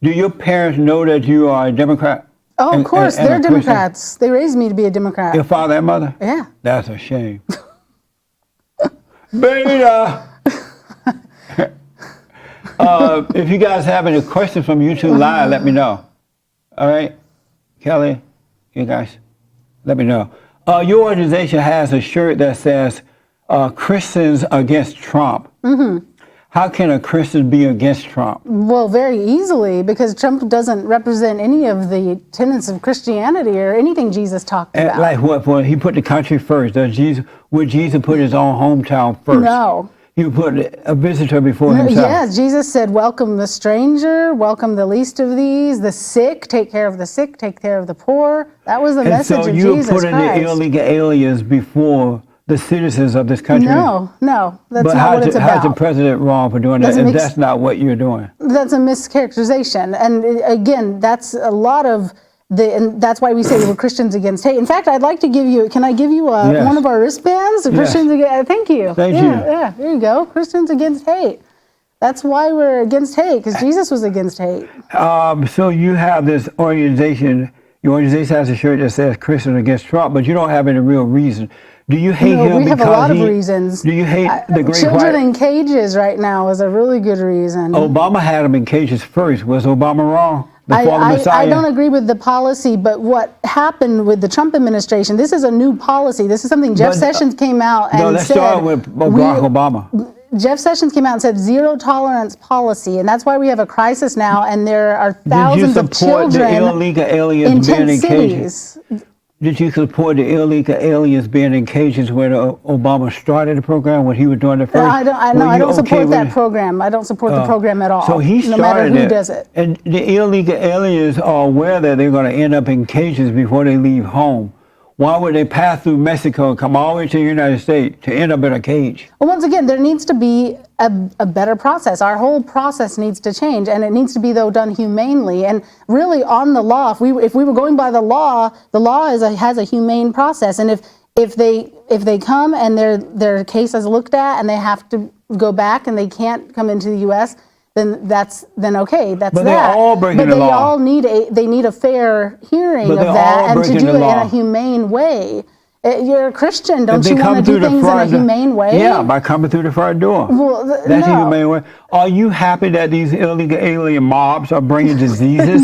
Do your parents know that you are a Democrat? Oh, of course, and they're a Christian? Democrats. They raised me to be a Democrat. Your father and mother? Yeah. That's a shame. Beta! If you guys have any questions from YouTube Live, let me know. All right? Kelly, you guys, let me know. Your organization has a shirt that says, Christians against Trump. Mm-hmm. How can a Christian be against Trump? Well, very easily, because Trump doesn't represent any of the tenets of Christianity or anything Jesus talked about. Like what? Well, he put the country first. Would Jesus put his own hometown first? No. He put a visitor before himself. Yes, Jesus said, welcome the stranger, welcome the least of these, the sick, take care of the sick, take care of the poor. That was the message of Jesus Christ. So you're putting the illegal aliens before the citizens of this country? No, that's not what it's about. How's the president wrong for doing that if that's not what you're doing? That's a mischaracterization. And again, that's a lot of and that's why we say we're Christians against hate. In fact, I'd like to give you, can I give you one of our wristbands? Christians against, thank you. Thank you. Yeah, there you go. Christians against hate. That's why we're against hate, because Jesus was against hate. So you have this organization, your organization has a shirt that says Christians against Trump, but you don't have any real reason. Do you hate him we have a lot of reasons. Do you hate the great Children in cages right now is a really good reason. Obama had them in cages first. Was Obama wrong? I don't agree with the policy, but what happened with the Trump administration, this is a new policy. This is something Jeff Sessions came out and said. No, let's start with Barack Obama. Jeff Sessions came out and said zero tolerance policy, and that's why we have a crisis now, and there are thousands of children the illegal aliens in being in cities. Cages? Did you support the illegal aliens being in cages when Obama started the program, when he was doing the first? I don't support that program. I don't support the program at all. So he started no matter who does it. And the illegal aliens are aware that they're going to end up in cages before they leave home. Why would they pass through Mexico and come all the way to the United States to end up in a cage? Well, once again, there needs to be a better process. Our whole process needs to change, and it needs to be, though, done humanely. And really, on the law, if we were going by the law has a humane process. And if they come and their case is looked at and they have to go back and they can't come into the U.S., then okay, that's but that. They're all breaking the law. But they all need a fair hearing of that, and to do it in a humane way. You're a Christian, don't you want to do things in a humane way? Yeah, by coming through the front door. Well, that's a humane way. Are you happy that these illegal alien mobs are bringing diseases,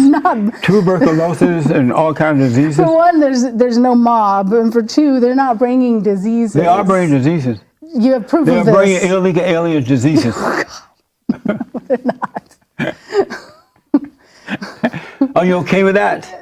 tuberculosis, and all kinds of diseases? For one, there's no mob, and for two, they're not bringing diseases. They are bringing diseases. You have proof of this. They're bringing illegal alien diseases. They're not. Are you okay with that?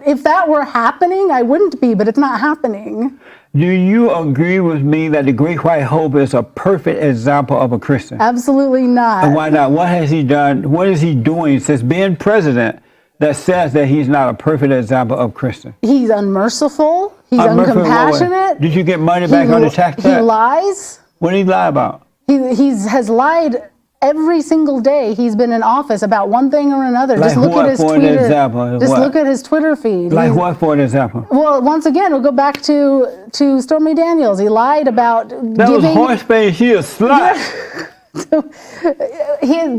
If that were happening, I wouldn't be, but it's not happening. Do you agree with me that the Great White Hope is a perfect example of a Christian? Absolutely not. And why not? What has he done? What is he doing since being president that says that he's not a perfect example of Christian? He's unmerciful. He's uncompassionate. Did you get money back on the tax cut? He lies. What did he lie about? He has lied. Every single day he's been in office about one thing or another. Like just look at his Twitter. Just look at his Twitter feed. Like what, for an example? Well, once again, we'll go back to Stormy Daniels. He lied about that was horse face. She a slut.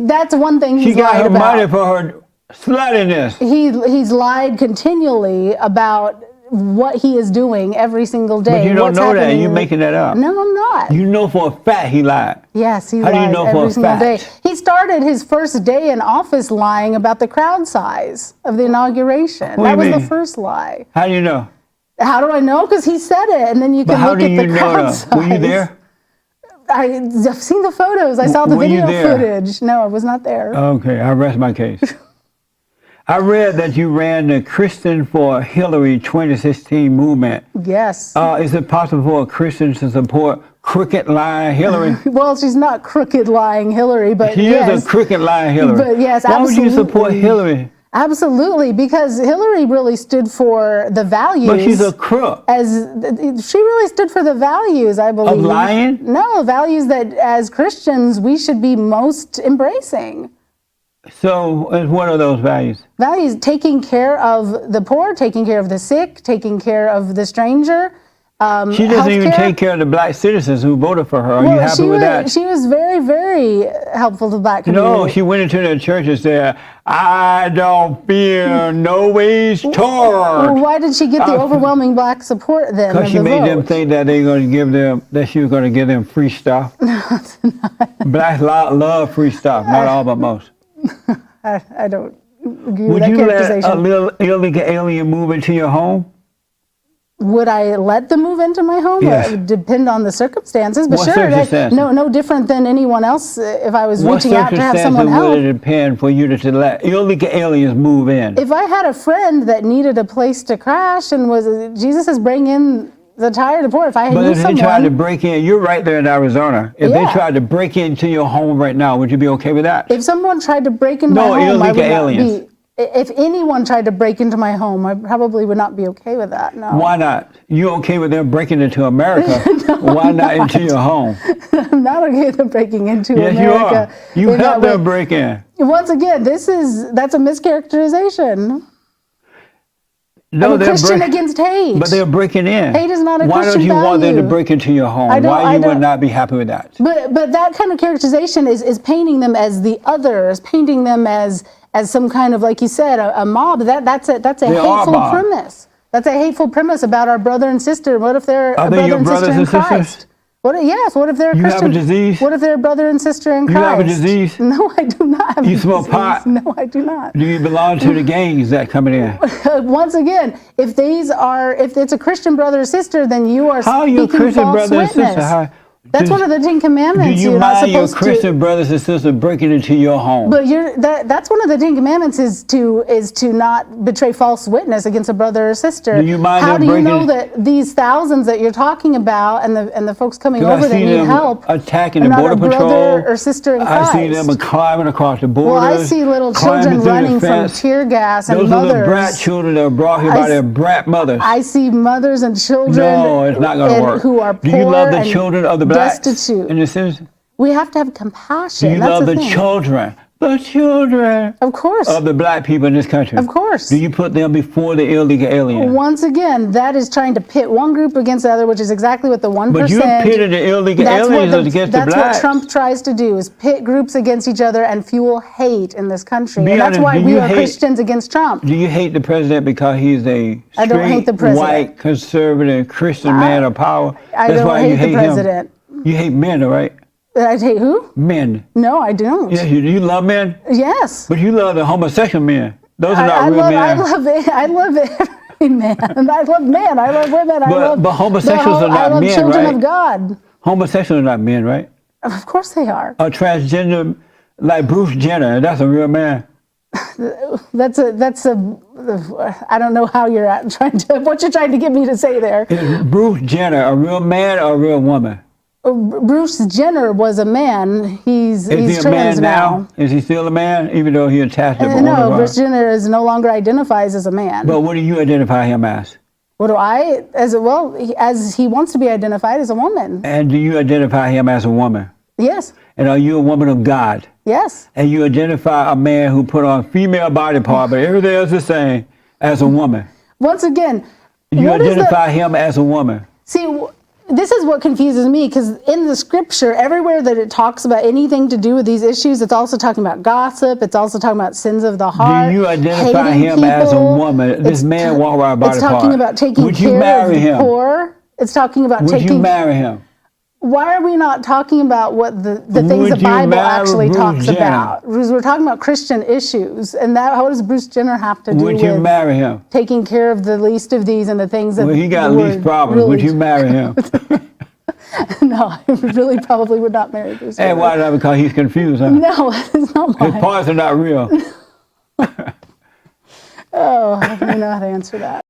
That's one thing he's lied about. She got her money for her sluttiness. He's lied continually about what he is doing every single day. But you don't know that. You're making that up. No, I'm not. You know for a fact he lied. Yes, he lied. How do you know for a fact? Day. He started his first day in office lying about the crowd size of the inauguration. That was the first lie. How do you know? How do I know? Because he said it, and then you can look at the crowd size. Were you there? I've seen the photos. I saw the video footage. No, I was not there. Okay, I rest my case. I read that you ran the Christian for Hillary 2016 movement. Yes. Is it possible for a Christian to support crooked lying Hillary? Well, she's not crooked lying Hillary, but she is a crooked lying Hillary. But yes, why absolutely. would you support Hillary? Absolutely, because Hillary really stood for the values. But she's a crook. She really stood for the values, I believe. Of lying? No, values that as Christians we should be most embracing. So, what are those values? Values: taking care of the poor, taking care of the sick, taking care of the stranger, She doesn't even take care of the black citizens who voted for her. Are you happy with that? She was very, very helpful to the black community. No, she went into their church and said, I don't fear no wage torque. Well, why did she get the overwhelming black support then? Because she made them think that they going to give them, that she was going to give them free stuff. No, it's not. Blacks love free stuff, not all but most. I don't agree Would with that you characterization. let a little illegal alien move into your home? Would I let them move into my home? Yes. It would depend on the circumstances. But What sure, circumstances? no different than anyone else. If I was What reaching out to have someone circumstances help. would it depend for you to let illegal aliens move in? If I had a friend that needed a place to crash and was Jesus is bringing in the tired and poor. If I But knew if they someone, tried to break in, you're right there in Arizona. If they tried to break into your home right now, would you be okay with that? if someone tried to break into No, my home, I would illegal not aliens. be. If anyone tried to break into my home, I probably would not be okay with that. No. Why not? You okay with them breaking into America? Why not into your home? I'm not okay with them breaking into Yes, America. you are. You in help that them way. break in. Once again, that's a mischaracterization. No, I'm a they're Christian against hate. But they're breaking in. Hate is not a Why don't Christian you want them to value. break into your home? I don't- Why I you would don't- not be happy with that? But that kind of characterization is painting them as the other, is painting them as some kind of, like you said, a mob. That's a They are hateful mob. premise. That's a hateful premise about our brother and sister. What if they're Are a they brother your and sister brothers in and sisters? Christ? Yes. What if they're You have a Christian? disease? What if they're brother and sister in You Christ? have a disease? No, I do not have You a smoke disease. pot? No, I do not. Do you belong to the gangs that coming in? Once again, if it's a Christian brother or sister, then you are How are you a speaking Christian false brother and witness. sister? How, That's one of the Ten do Commandments. you You're not mind your supposed Christian to. brothers and sisters breaking into your home? But that's one of the Ten Commandments is to not betray false witness against a brother or sister. Do you mind How them do you breaking- know that these thousands that you're talking about and the folks coming 'Cause over I that see need them help attacking are the not border a brother patrol. or sister in I Christ? see them climbing across the borders. Well, I see little climbing children through the running from fence. tear gas and Those are mothers. little brat children that are brought here I by their s- brat mothers. I see mothers and children No, it's not going to work. who are poor Do you love the and children of the blacks destitute. and the citizens? We have to have Do compassion. you That's love the the thing. children Of course. of the black people in this country? Of course. Do you put them before the illegal alien? Once again, that is trying to pit one group against the other, which is exactly what the 1%. But you're pitting the illegal aliens against the That's blacks. what Trump tries to do, is pit groups against each other and fuel hate in this country. Be And that's honest, why do we you are hate- Christians against Trump. Do you hate the president because he's a I don't hate the straight, president. white, conservative, Christian man of power? I That's don't why hate you the hate president. him. You hate men, all right? I hate who? Men. No, I don't. Yes, you love men, Yes. but you love the homosexual men. Those are not I real love men. every man. I love men. I love women. But homosexuals are I not love men, children right? of God. Homosexuals are not men, right? Of course they are. A transgender, like Bruce Jenner, that's a real man. That's a. I don't know how you're what you're trying to get me to say there. Is Bruce Jenner a real man or a real woman? Bruce Jenner was a man. He's Is he a trans man now? Is he still a man, even though he attached it? No, Bruce Jenner is no longer identifies as a man. But what do you identify him as? What do I? As he wants to be identified as a woman. And do you identify him as a woman? Yes. And are you a woman of God? Yes. And you identify a man who put on female body part, but everything else is the same, as a woman? Once again, You what is the- identify him as a woman. See, this is what confuses me, because in the scripture, everywhere that it talks about anything to do with these issues, it's also talking about gossip. It's also talking about sins of the heart. Do you identify hating him as a people. woman? This man walk around body It's part. talking about taking Would you care marry of the him? poor. It's talking about Would taking. you marry him? Why are we not talking about what the things Would the you Bible marry actually Bruce talks Jenner? about? Because we're talking about Christian issues, and how does Bruce Jenner have to do Would you with marry him? taking care of the least of these and the things that Well, he got the least word problems. really- Would you marry him? No, I really probably would not marry Bruce Jenner. And why not? Because he's confused, huh? No, it's not His why. parts are not real. Oh, I don't know how to answer that.